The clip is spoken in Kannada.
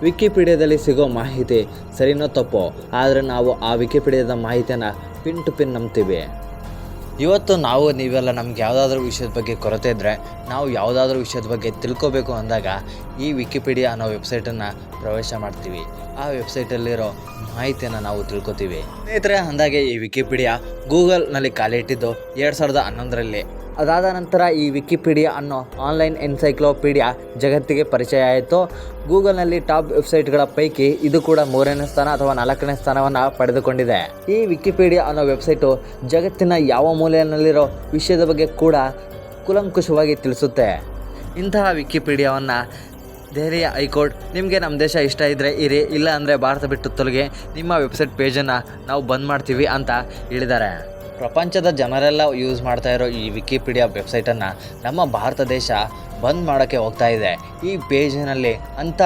ವಿಕಿಪೀಡಿಯಾದಲ್ಲಿ ಸಿಗೋ ಮಾಹಿತಿ ಸರಿನೋ ತಪ್ಪೋ, ಆದರೆ ನಾವು ಆ ವಿಕಿಪೀಡಿಯಾದ ಮಾಹಿತಿಯನ್ನು ಪಿನ್ ಟು ಪಿನ್ ನಂಬ್ತೀವಿ. ಇವತ್ತು ನೀವೆಲ್ಲ ನಮ್ಗೆ ಯಾವುದಾದ್ರೂ ವಿಷಯದ ಬಗ್ಗೆ ಕೊರತೆ ಇದ್ದರೆ, ನಾವು ಯಾವುದಾದ್ರೂ ವಿಷಯದ ಬಗ್ಗೆ ತಿಳ್ಕೊಬೇಕು ಅಂದಾಗ ಈ ವಿಕಿಪೀಡಿಯಾ ಅನ್ನೋ ವೆಬ್ಸೈಟನ್ನು ಪ್ರವೇಶ ಮಾಡ್ತೀವಿ. ಆ ವೆಬ್ಸೈಟಲ್ಲಿರೋ ಮಾಹಿತಿಯನ್ನು ನಾವು ತಿಳ್ಕೊತೀವಿ. ಸ್ನೇಹಿತರೆ, ಅಂದಾಗೆ ಈ ವಿಕಿಪೀಡಿಯಾ ಗೂಗಲ್ನಲ್ಲಿ ಕಾಲಿಟ್ಟಿದ್ದು 2011ರಲ್ಲಿ. ಅದಾದ ನಂತರ ಈ ವಿಕಿಪೀಡಿಯಾ ಅನ್ನೋ ಆನ್ಲೈನ್ ಎನ್ಸೈಕ್ಲೋಪೀಡಿಯಾ ಜಗತ್ತಿಗೆ ಪರಿಚಯ ಆಯಿತು. ಗೂಗಲ್ನಲ್ಲಿ ಟಾಪ್ ವೆಬ್ಸೈಟ್ಗಳ ಪೈಕಿ ಇದು ಕೂಡ 3ನೇ ಸ್ಥಾನ ಅಥವಾ 4ನೇ ಸ್ಥಾನವನ್ನು ಪಡೆದುಕೊಂಡಿದೆ. ಈ ವಿಕಿಪೀಡಿಯಾ ಅನ್ನೋ ವೆಬ್ಸೈಟು ಜಗತ್ತಿನ ಯಾವ ಮೂಲೆಯಲ್ಲಿರೋ ವಿಷಯದ ಬಗ್ಗೆ ಕೂಡ ಕೂಲಂಕುಷವಾಗಿ ತಿಳಿಸುತ್ತೆ. ಇಂತಹ ವಿಕಿಪೀಡಿಯಾವನ್ನು ದೆಹಲಿಯ ಹೈಕೋರ್ಟ್ ನಿಮಗೆ ನಮ್ಮ ದೇಶ ಇಷ್ಟ ಇದ್ದರೆ ಇರಿ, ಇಲ್ಲ ಅಂದರೆ ಭಾರತ ಬಿಟ್ಟು ತೊಲಗಿ, ನಿಮ್ಮ ವೆಬ್ಸೈಟ್ ಪೇಜನ್ನು ನಾವು ಬಂದ್ ಮಾಡ್ತೀವಿ ಅಂತ ಹೇಳಿದ್ದಾರೆ. ಪ್ರಪಂಚದ ಜನರೆಲ್ಲ ಯೂಸ್ ಮಾಡ್ತಾ ಇರೋ ಈ ವಿಕಿಪೀಡಿಯಾ ವೆಬ್ಸೈಟನ್ನು ನಮ್ಮ ಭಾರತ ದೇಶ ಬಂದ್ ಮಾಡೋಕ್ಕೆ ಹೋಗ್ತಾ ಇದೆ. ಈ ಪೇಜಿನಲ್ಲಿ ಅಂಥ